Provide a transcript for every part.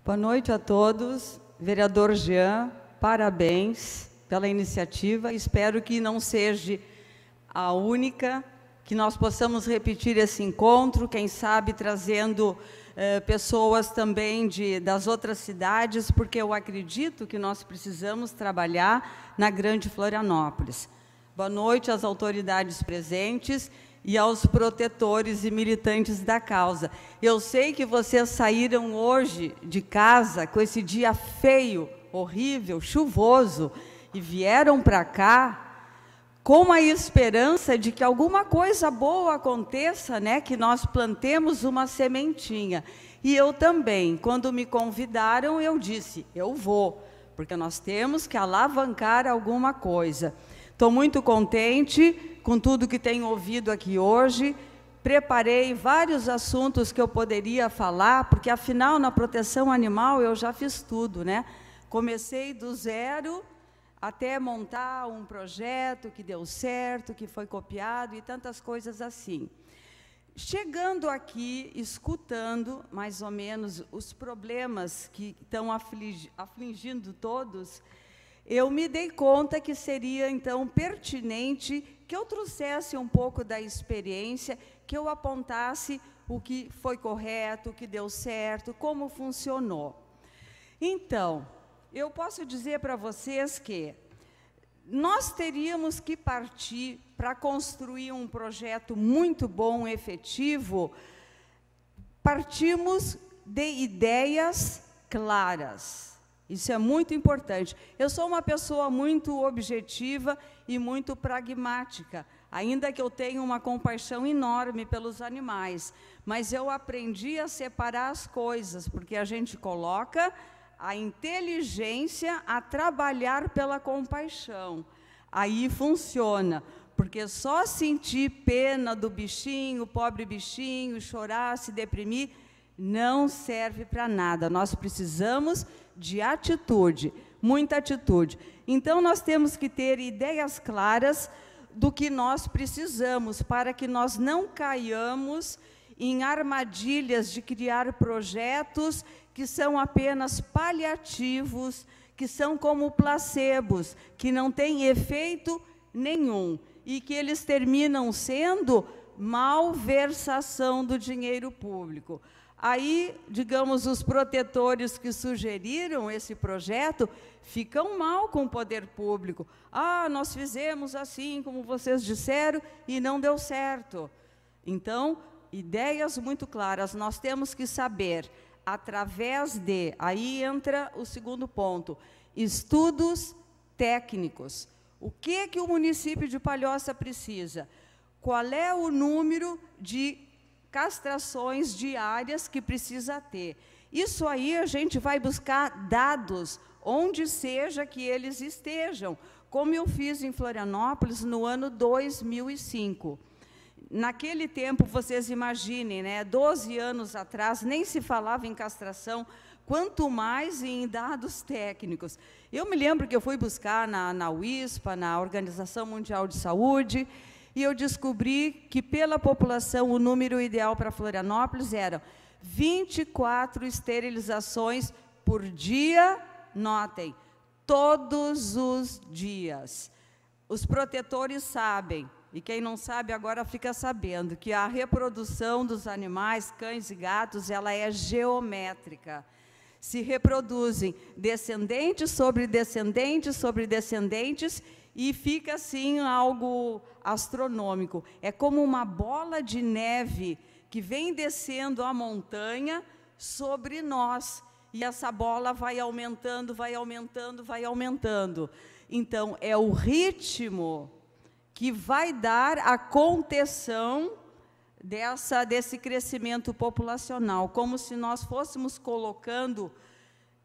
Boa noite a todos. Vereador Jean, parabéns pela iniciativa. Espero que não seja a única, que nós possamos repetir esse encontro, quem sabe trazendo pessoas também das outras cidades, porque eu acredito que nós precisamos trabalhar na Grande Florianópolis. Boa noite às autoridades presentes e aos protetores e militantes da causa. Eu sei que vocês saíram hoje de casa com esse dia feio, horrível, chuvoso, e vieram para cá com a esperança de que alguma coisa boa aconteça, né? Que nós plantemos uma sementinha. E eu também, quando me convidaram, eu disse, eu vou, porque nós temos que alavancar alguma coisa. Estou muito contente com tudo que tenho ouvido aqui hoje. Preparei vários assuntos que eu poderia falar, porque, afinal, na proteção animal eu já fiz tudo, né? Comecei do zero até montar um projeto que deu certo, que foi copiado e tantas coisas assim. Chegando aqui, escutando mais ou menos os problemas que estão afligindo todos, eu me dei conta que seria, então, pertinente que eu trouxesse um pouco da experiência, que eu apontasse o que foi correto, o que deu certo, como funcionou. Então, eu posso dizer para vocês que nós teríamos que partir para construir um projeto muito bom, efetivo, partimos de ideias claras. Isso é muito importante. Eu sou uma pessoa muito objetiva e muito pragmática, ainda que eu tenha uma compaixão enorme pelos animais, mas eu aprendi a separar as coisas, porque a gente coloca a inteligência a trabalhar pela compaixão. Aí funciona, porque só sentir pena do bichinho, pobre bichinho, chorar, se deprimir, não serve para nada. Nós precisamos de atitude, muita atitude. Então, nós temos que ter ideias claras do que nós precisamos, para que nós não caiamos em armadilhas de criar projetos que são apenas paliativos, que são como placebos, que não têm efeito nenhum, e que eles terminam sendo malversação do dinheiro público. Aí, digamos, os protetores que sugeriram esse projeto ficam mal com o poder público. Ah, nós fizemos assim, como vocês disseram, e não deu certo. Então, ideias muito claras. Nós temos que saber, através de... Aí entra o segundo ponto. Estudos técnicos. O que o município de Palhoça precisa? Qual é o número de castrações diárias que precisa ter? Isso aí a gente vai buscar dados, onde seja que eles estejam, como eu fiz em Florianópolis no ano 2005. Naquele tempo, vocês imaginem, né, 12 anos atrás, nem se falava em castração, quanto mais em dados técnicos. Eu me lembro que eu fui buscar na UISPA, na Organização Mundial de Saúde, e eu descobri que, pela população, o número ideal para Florianópolis era 24 esterilizações por dia, notem, todos os dias. Os protetores sabem, e quem não sabe agora fica sabendo, que a reprodução dos animais, cães e gatos, ela é geométrica. Se reproduzem descendentes sobre descendentes sobre descendentes, e fica assim algo astronômico. É como uma bola de neve que vem descendo a montanha sobre nós. E essa bola vai aumentando, vai aumentando, vai aumentando. Então, é o ritmo que vai dar a contenção desse crescimento populacional, como se nós fôssemos colocando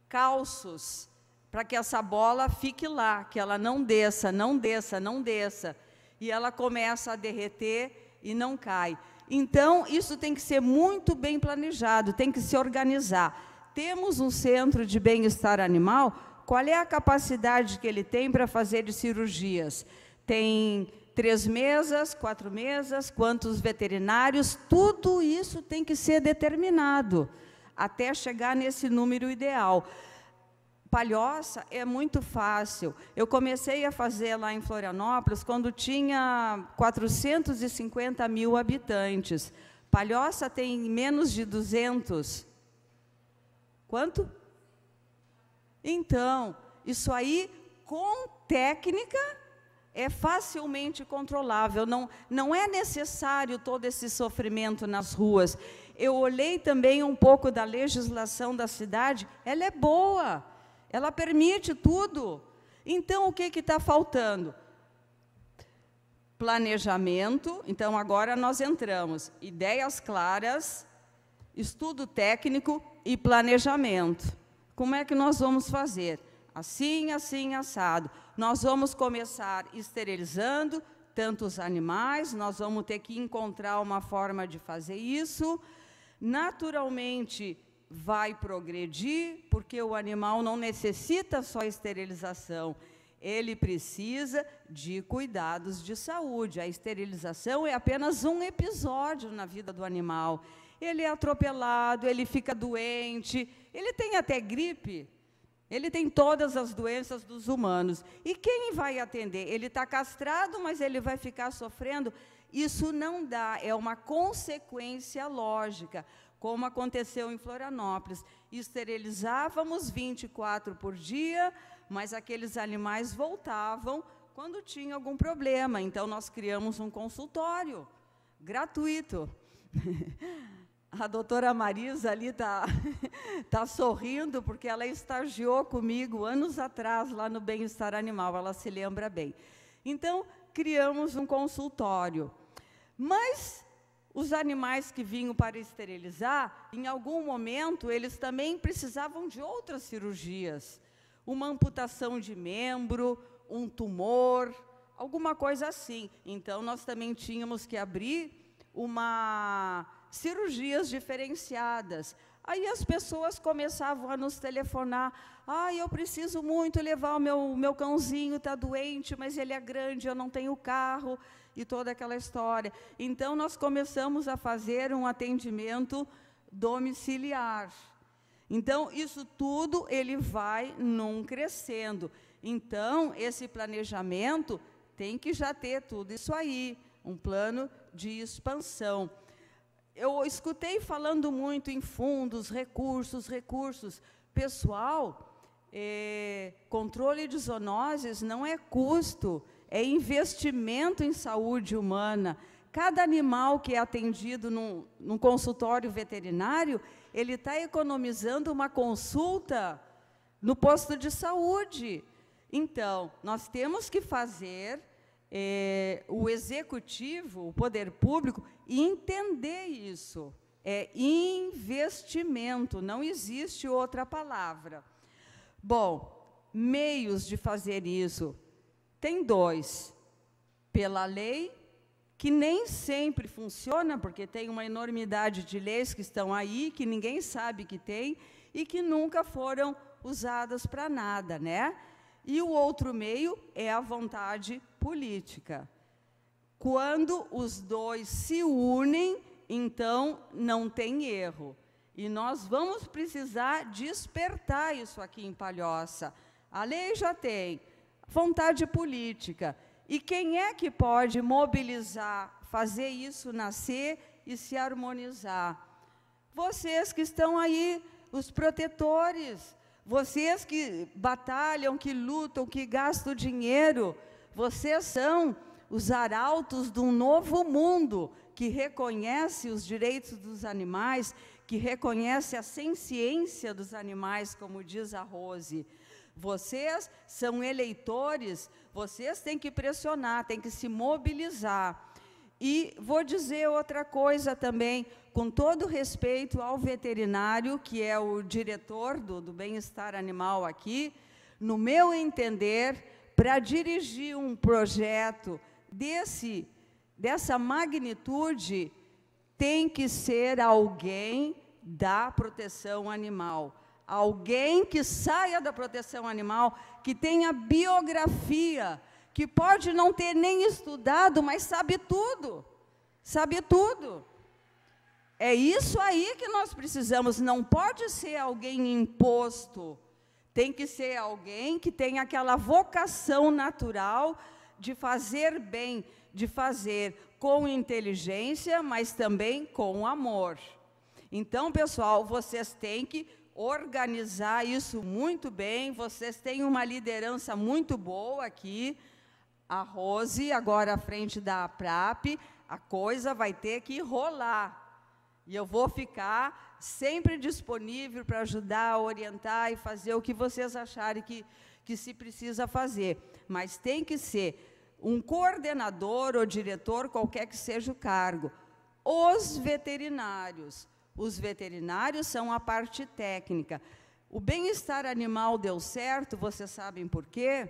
calços para que essa bola fique lá, que ela não desça, não desça, não desça, e ela começa a derreter e não cai. Então, isso tem que ser muito bem planejado, tem que se organizar. Temos um centro de bem-estar animal, qual é a capacidade que ele tem para fazer de cirurgias? Tem 3 mesas, 4 mesas, quantos veterinários, tudo isso tem que ser determinado. até chegar nesse número ideal. Palhoça é muito fácil. Eu comecei a fazer lá em Florianópolis quando tinha 450 mil habitantes. Palhoça tem menos de 200. Quanto? Então, isso aí, com técnica, é facilmente controlável. Não é necessário todo esse sofrimento nas ruas. Eu olhei também um pouco da legislação da cidade, ela é boa. Ela permite tudo. Então, o que está faltando? Planejamento. Então, agora nós entramos. Ideias claras, estudo técnico e planejamento. Como é que nós vamos fazer? Assim, assim, assado. Nós vamos começar esterilizando tanto os animais, nós vamos ter que encontrar uma forma de fazer isso. Naturalmente, vai progredir, porque o animal não necessita só esterilização, ele precisa de cuidados de saúde. A esterilização é apenas um episódio na vida do animal. Ele é atropelado, ele fica doente, ele tem até gripe, ele tem todas as doenças dos humanos. E quem vai atender? Ele está castrado, mas ele vai ficar sofrendo? Isso não dá, é uma consequência lógica, como aconteceu em Florianópolis. Esterilizávamos 24 por dia, mas aqueles animais voltavam quando tinha algum problema. Então, nós criamos um consultório gratuito. A doutora Marisa ali tá sorrindo, porque ela estagiou comigo anos atrás, lá no Bem-Estar Animal, ela se lembra bem. Então, criamos um consultório. Mas os animais que vinham para esterilizar, em algum momento, eles também precisavam de outras cirurgias. Uma amputação de membro, um tumor, alguma coisa assim. Então, nós também tínhamos que abrir cirurgias diferenciadas. Aí as pessoas começavam a nos telefonar: eu preciso muito levar o meu cãozinho, está doente, mas ele é grande, eu não tenho carro, e toda aquela história. Então, nós começamos a fazer um atendimento domiciliar. Então, isso tudo, ele vai crescendo. Então, esse planejamento tem que já ter tudo isso aí, um plano de expansão. Eu escutei falando muito em fundos, recursos. Pessoal, controle de zoonoses não é custo, é investimento em saúde humana. Cada animal que é atendido num consultório veterinário, ele está economizando uma consulta no posto de saúde. Então, nós temos que fazer o executivo, o poder público, entender isso. É investimento, não existe outra palavra. Bom, meios de fazer isso. Tem dois. Pela lei, que nem sempre funciona, porque tem uma enormidade de leis que estão aí, que ninguém sabe que tem, e que nunca foram usadas para nada, né? E o outro meio é a vontade política. Quando os dois se unem, então não tem erro. E nós vamos precisar despertar isso aqui em Palhoça. A lei já tem, vontade política. E quem é que pode mobilizar, fazer isso nascer e se harmonizar? Vocês que estão aí, os protetores, vocês que batalham, que lutam, que gastam dinheiro, vocês são os arautos de um novo mundo que reconhece os direitos dos animais, que reconhece a senciência dos animais, como diz a Rose. Vocês são eleitores, vocês têm que pressionar, têm que se mobilizar. E vou dizer outra coisa também, com todo respeito ao veterinário, que é o diretor do Bem-Estar Animal aqui, no meu entender, para dirigir um projeto dessa magnitude, tem que ser alguém da proteção animal. Alguém que saia da proteção animal, que tenha biografia, que pode não ter nem estudado, mas sabe tudo. Sabe tudo. É isso aí que nós precisamos, não pode ser alguém imposto, tem que ser alguém que tem aquela vocação natural de fazer bem, de fazer com inteligência, mas também com amor. Então, pessoal, vocês têm que organizar isso muito bem, vocês têm uma liderança muito boa aqui, a Rose, agora à frente da APRAP, a coisa vai ter que rolar. E eu vou ficar sempre disponível para ajudar, orientar e fazer o que vocês acharem que se precisa fazer. Mas tem que ser um coordenador ou diretor, qualquer que seja o cargo. Os veterinários são a parte técnica. O bem-estar animal deu certo, vocês sabem por quê?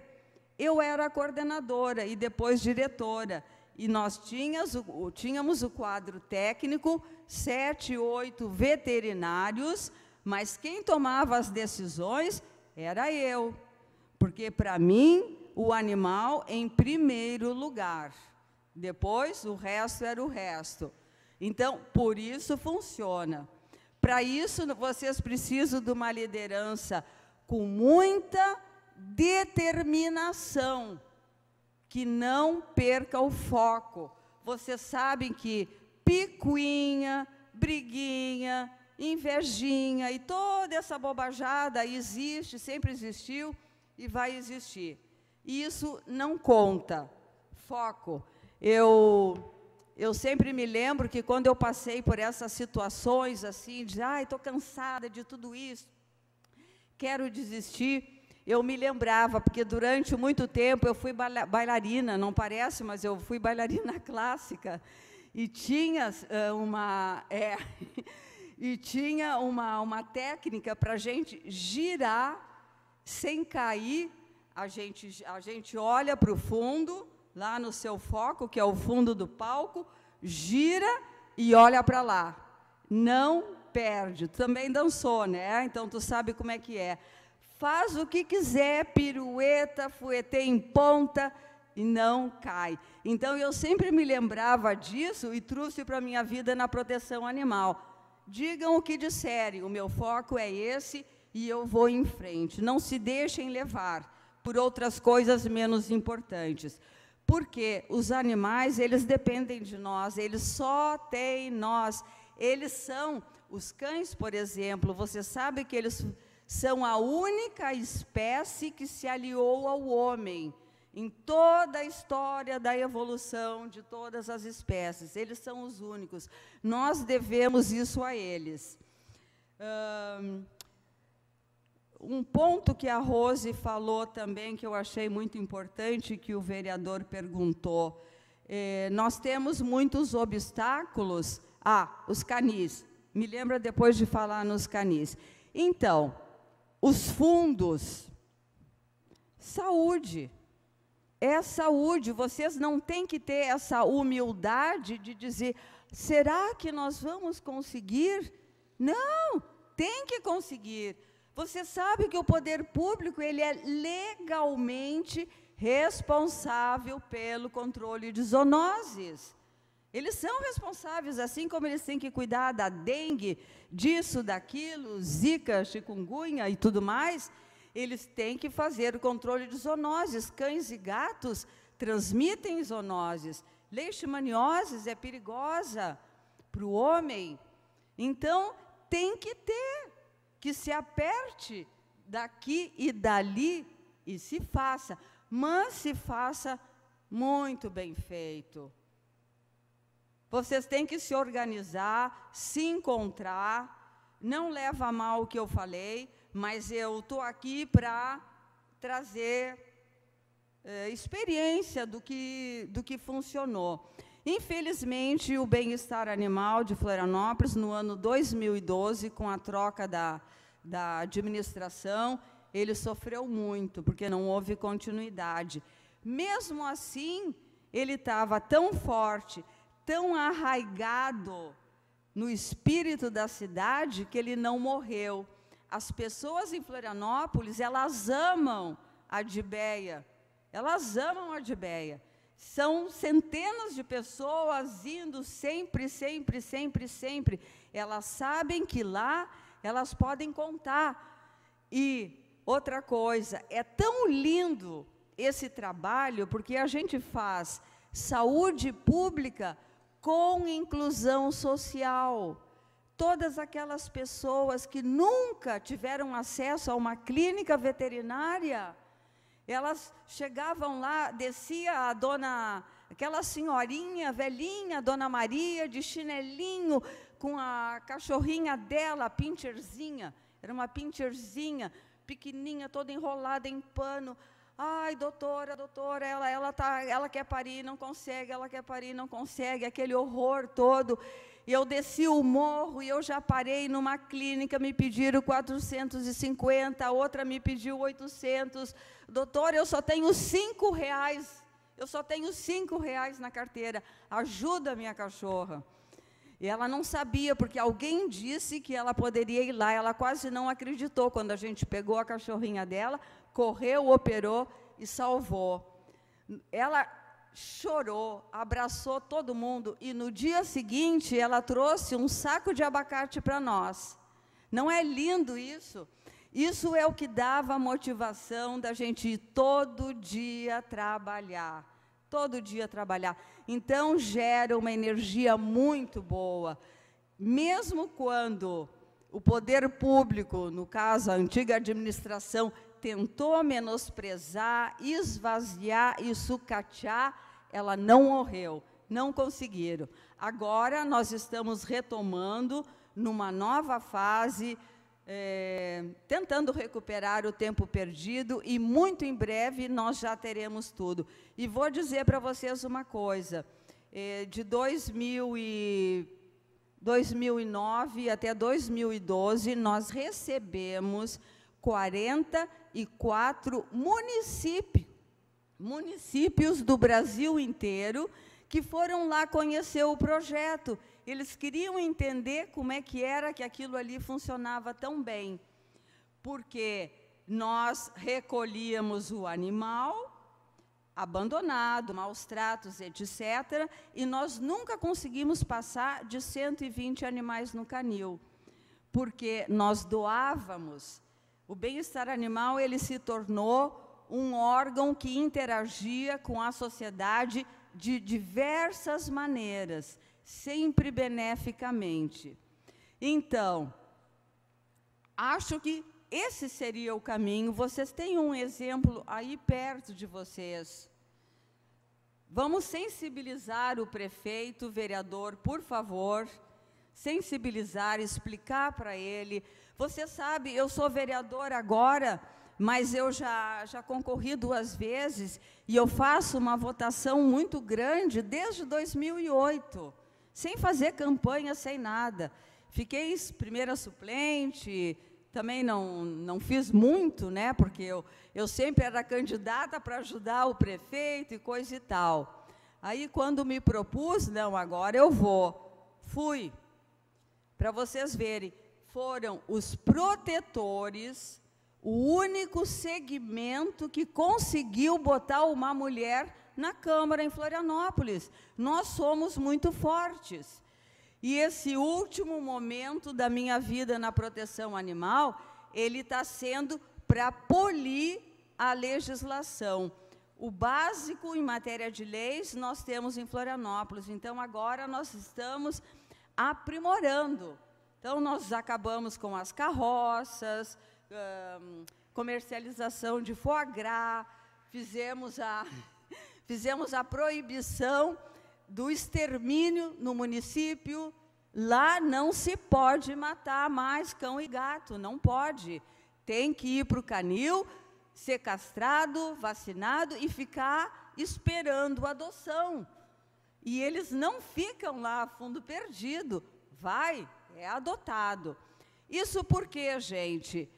Eu era coordenadora e depois diretora. E nós tínhamos o quadro técnico, 7, 8 veterinários, mas quem tomava as decisões era eu. Porque, para mim, o animal em primeiro lugar. Depois, o resto era o resto. Então, por isso funciona. Para isso, vocês precisam de uma liderança com muita determinação, que não perca o foco. Vocês sabem que picuinha, briguinha, invejinha e toda essa bobajada existe, sempre existiu e vai existir. E isso não conta. Foco. Eu sempre me lembro que quando eu passei por essas situações assim, de estou cansada de tudo isso, quero desistir, eu me lembrava, porque durante muito tempo eu fui bailarina, não parece, mas eu fui bailarina clássica, e tinha uma técnica para a gente girar sem cair. A gente olha para o fundo, lá no seu foco, que é o fundo do palco, gira e olha para lá. Não perde. Tu também dançou, né? Então, tu sabe como é que é. Faz o que quiser, pirueta, fuetê em ponta, e não cai. Então, eu sempre me lembrava disso e trouxe para a minha vida na proteção animal. Digam o que disserem, o meu foco é esse e eu vou em frente. Não se deixem levar por outras coisas menos importantes. Porque os animais, eles dependem de nós, eles só têm nós. Eles são, os cães, por exemplo, você sabe que eles são a única espécie que se aliou ao homem. Em toda a história da evolução de todas as espécies, eles são os únicos. Nós devemos isso a eles. Um ponto que a Rose falou também, que eu achei muito importante, que o vereador perguntou. Nós temos muitos obstáculos. Os canis. Me lembra depois de falar nos canis. Então, os fundos. Saúde. É saúde. Vocês não têm que ter essa humildade de dizer, será que nós vamos conseguir? Não, tem que conseguir. Você sabe que o poder público, ele é legalmente responsável pelo controle de zoonoses. Eles são responsáveis, assim como eles têm que cuidar da dengue, disso, daquilo, zika, chikungunya e tudo mais, eles têm que fazer o controle de zoonoses. Cães e gatos transmitem zoonoses. Leishmaniose é perigosa para o homem. Então, tem que ter, que se aperte daqui e dali e se faça, mas se faça muito bem feito. Vocês têm que se organizar, se encontrar, não leva a mal o que eu falei, mas eu estou aqui para trazer experiência do que funcionou. Infelizmente, o bem-estar animal de Florianópolis, no ano 2012, com a troca da administração, ele sofreu muito, porque não houve continuidade. Mesmo assim, ele estava tão forte, tão arraigado no espírito da cidade, que ele não morreu. As pessoas em Florianópolis, elas amam a Dibeia. Elas amam a Dibeia. São centenas de pessoas indo sempre, sempre, sempre, sempre. Elas sabem que lá elas podem contar. E outra coisa, é tão lindo esse trabalho, porque a gente faz saúde pública com inclusão social. Todas aquelas pessoas que nunca tiveram acesso a uma clínica veterinária, elas chegavam lá, descia aquela senhorinha velhinha, Dona Maria, de chinelinho, com a cachorrinha dela, a pincherzinha, era uma pincherzinha, pequenininha, toda enrolada em pano. Ai, doutora, ela quer parir, não consegue, ela quer parir, não consegue, aquele horror todo. E eu desci o morro e eu já parei numa clínica, me pediram 450, a outra me pediu 800. Doutora, eu só tenho R$5, eu só tenho R$5 na carteira, ajuda a minha cachorra. E ela não sabia, porque alguém disse que ela poderia ir lá, ela quase não acreditou quando a gente pegou a cachorrinha dela, correu, operou e salvou. Ela chorou, abraçou todo mundo e no dia seguinte ela trouxe um saco de abacate para nós. Não é lindo isso? Isso é o que dava a motivação da gente ir todo dia trabalhar. Todo dia trabalhar. Então gera uma energia muito boa. Mesmo quando o poder público, no caso a antiga administração, tentou menosprezar, esvaziar e sucatear, ela não morreu, não conseguiram. Agora nós estamos retomando numa nova fase, tentando recuperar o tempo perdido e muito em breve nós já teremos tudo. E vou dizer para vocês uma coisa, de 2009 até 2012 nós recebemos 44 municípios do Brasil inteiro que foram lá conhecer o projeto. Eles queriam entender como é que era que aquilo ali funcionava tão bem, porque nós recolhíamos o animal abandonado, maus tratos, etc., e nós nunca conseguimos passar de 120 animais no canil, porque nós doávamos. O bem-estar animal, ele se tornou um órgão que interagia com a sociedade de diversas maneiras, sempre beneficamente. Então, acho que esse seria o caminho. Vocês têm um exemplo aí perto de vocês. Vamos sensibilizar o prefeito, o vereador, por favor, sensibilizar, explicar para ele. Você sabe, eu sou vereador agora, mas eu já concorri 2 vezes e eu faço uma votação muito grande desde 2008, sem fazer campanha, sem nada. Fiquei primeira suplente, também não fiz muito, né, porque eu sempre era candidata para ajudar o prefeito e coisa e tal. Aí, quando me propus, não, agora eu fui, para vocês verem, foram os protetores, o único segmento que conseguiu botar uma mulher na Câmara em Florianópolis. Nós somos muito fortes. E esse último momento da minha vida na proteção animal, ele está sendo para polir a legislação. O básico em matéria de leis nós temos em Florianópolis, então agora nós estamos aprimorando. Então, nós acabamos com as carroças, comercialização de foie gras, fizemos a proibição do extermínio no município. Lá não se pode matar mais cão e gato, não pode. Tem que ir para o canil, ser castrado, vacinado e ficar esperando a adoção. E eles não ficam lá, fundo perdido, é adotado. Isso por quê, gente?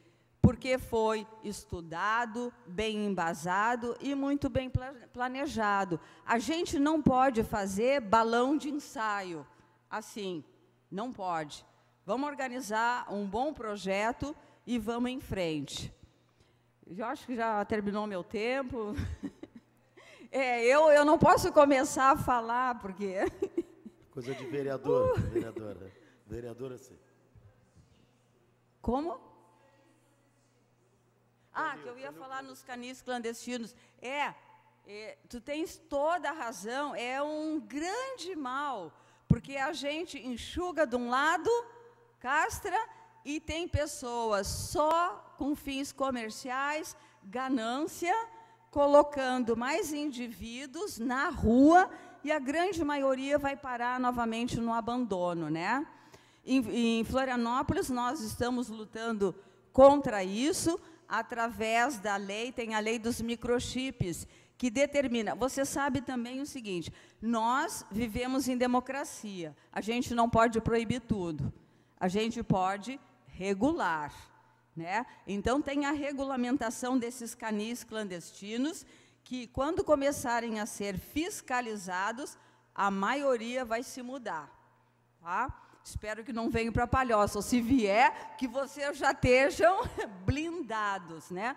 Porque foi estudado, bem embasado e muito bem planejado. A gente não pode fazer balão de ensaio assim, não pode. Vamos organizar um bom projeto e vamos em frente. Eu acho que já terminou meu tempo. Eu não posso começar a falar, porque... Coisa de vereador, vereadora. Vereadora, sim. Como? Que eu ia falar nos canis clandestinos. Tu tens toda a razão, é um grande mal, porque a gente enxuga de um lado, castra, e tem pessoas só com fins comerciais, ganância, colocando mais indivíduos na rua, e a grande maioria vai parar novamente no abandono, né? Em Florianópolis, nós estamos lutando contra isso, através da lei, tem a lei dos microchips, que determina. Você sabe também o seguinte, nós vivemos em democracia, a gente não pode proibir tudo, a gente pode regular, né? Então, tem a regulamentação desses canis clandestinos, que, quando começarem a ser fiscalizados, a maioria vai se mudar, tá? Espero que não venham para Palhoça, ou se vier, que vocês já estejam blindados, né?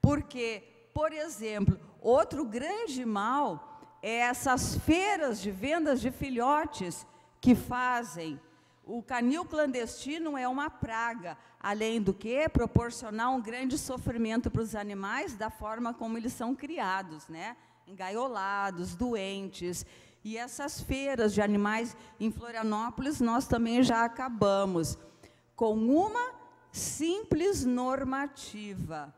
Porque, por exemplo, outro grande mal é essas feiras de vendas de filhotes que fazem. O canil clandestino é uma praga, além do que proporcionar um grande sofrimento para os animais da forma como eles são criados, né? Engaiolados, doentes. E essas feiras de animais em Florianópolis, nós também já acabamos com uma simples normativa,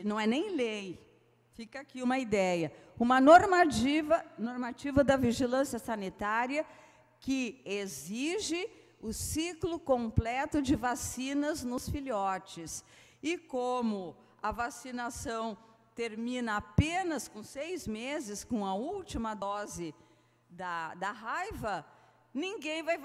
não é nem lei, fica aqui uma ideia, uma normativa da vigilância sanitária que exige o ciclo completo de vacinas nos filhotes. E como a vacinação termina apenas com 6 meses, com a última dose da raiva, ninguém vai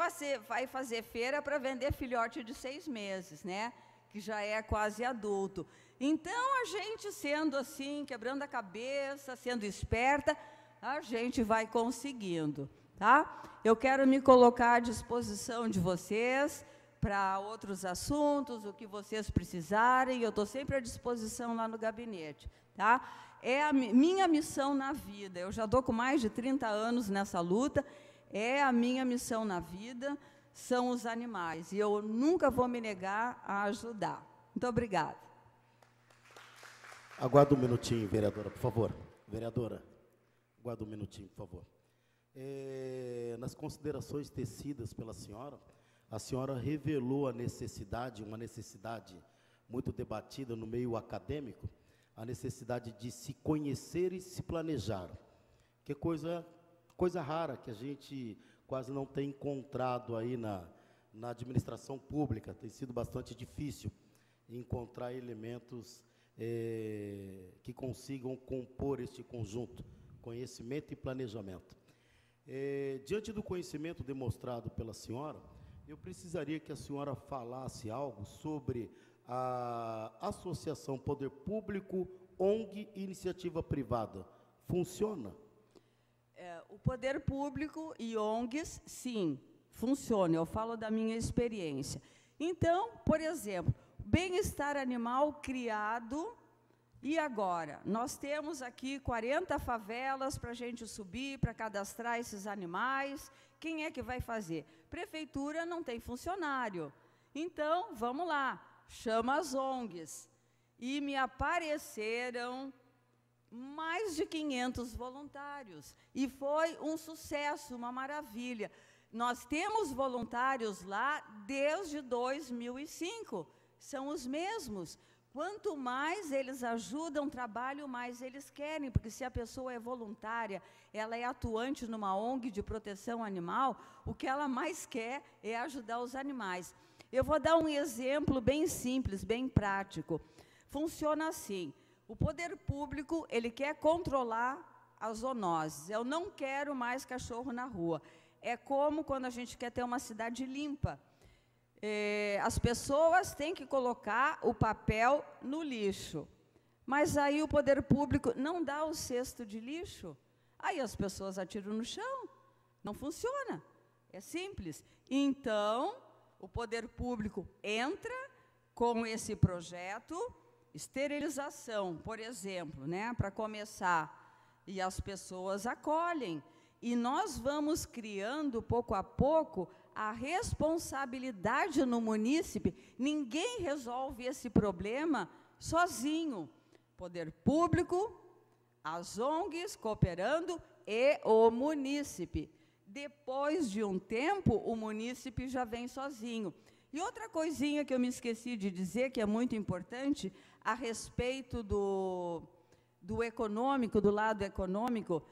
fazer feira para vender filhote de 6 meses, né? Que já é quase adulto. Então, a gente sendo assim, quebrando a cabeça, sendo esperta, a gente vai conseguindo, tá? Eu quero me colocar à disposição de vocês para outros assuntos, o que vocês precisarem, eu estou sempre à disposição lá no gabinete, tá? É a minha missão na vida, eu já estou com mais de 30 anos nessa luta, é a minha missão na vida, são os animais, e eu nunca vou me negar a ajudar. Muito obrigada. Aguarda um minutinho, vereadora, por favor. Vereadora, aguarda um minutinho, por favor. Nas considerações tecidas pela senhora, a senhora revelou a necessidade, uma necessidade muito debatida no meio acadêmico, a necessidade de se conhecer e se planejar, que é coisa rara, que a gente quase não tem encontrado aí na administração pública, tem sido bastante difícil encontrar elementos que consigam compor este conjunto, conhecimento e planejamento. Diante do conhecimento demonstrado pela senhora, eu precisaria que a senhora falasse algo sobre a associação Poder Público, ONG e Iniciativa Privada. Funciona? O poder público e ONGs, sim, funciona. Eu falo da minha experiência. Então, por exemplo, bem-estar animal criado, e agora? Nós temos aqui 40 favelas para a gente subir, para cadastrar esses animais. Quem é que vai fazer? Prefeitura não tem funcionário. Então, vamos lá, chama as ONGs. E me apareceram mais de 500 voluntários. E foi um sucesso, uma maravilha. Nós temos voluntários lá desde 2005. São os mesmos. Quanto mais eles ajudam o trabalho, mais eles querem, porque se a pessoa é voluntária, ela é atuante numa ONG de proteção animal, o que ela mais quer é ajudar os animais. Eu vou dar um exemplo bem simples, bem prático. Funciona assim, o poder público, ele quer controlar as zoonoses. Eu não quero mais cachorro na rua. É como quando a gente quer ter uma cidade limpa. As pessoas têm que colocar o papel no lixo, mas aí o poder público não dá o cesto de lixo, aí as pessoas atiram no chão, não funciona, é simples. Então, o poder público entra com esse projeto, esterilização, por exemplo, né, para começar, e as pessoas acolhem. E nós vamos criando, pouco a pouco, a responsabilidade no munícipe. Ninguém resolve esse problema sozinho. Poder público, as ONGs cooperando e o munícipe. Depois de um tempo, o munícipe já vem sozinho. E outra coisinha que eu me esqueci de dizer, que é muito importante, a respeito do econômico, do lado econômico,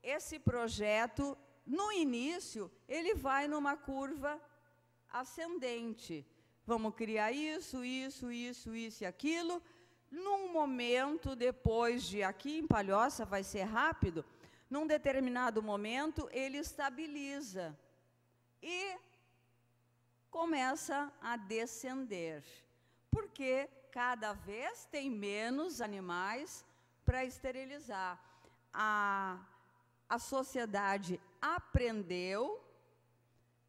esse projeto, no início, ele vai numa curva ascendente. Vamos criar isso, isso, isso, isso e aquilo. Num momento, depois de aqui em Palhoça, vai ser rápido, num determinado momento, ele estabiliza e começa a descender, porque cada vez tem menos animais para esterilizar. A sociedade aprendeu,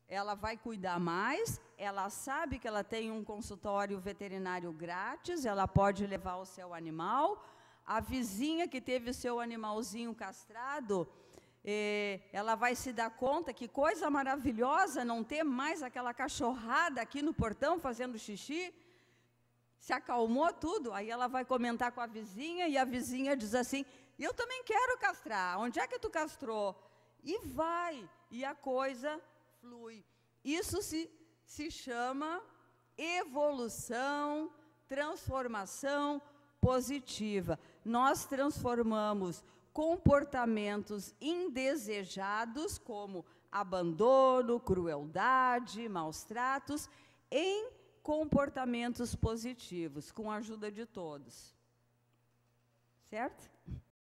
ela vai cuidar mais, ela sabe que ela tem um consultório veterinário grátis, ela pode levar o seu animal. A vizinha que teve o seu animalzinho castrado, ela vai se dar conta que coisa maravilhosa não ter mais aquela cachorrada aqui no portão fazendo xixi. Se acalmou tudo, aí ela vai comentar com a vizinha e a vizinha diz assim: eu também quero castrar, onde é que tu castrou? E vai, e a coisa flui. Isso se chama evolução, transformação positiva. Nós transformamos comportamentos indesejados, como abandono, crueldade, maus tratos, em comportamentos positivos, com a ajuda de todos. Certo?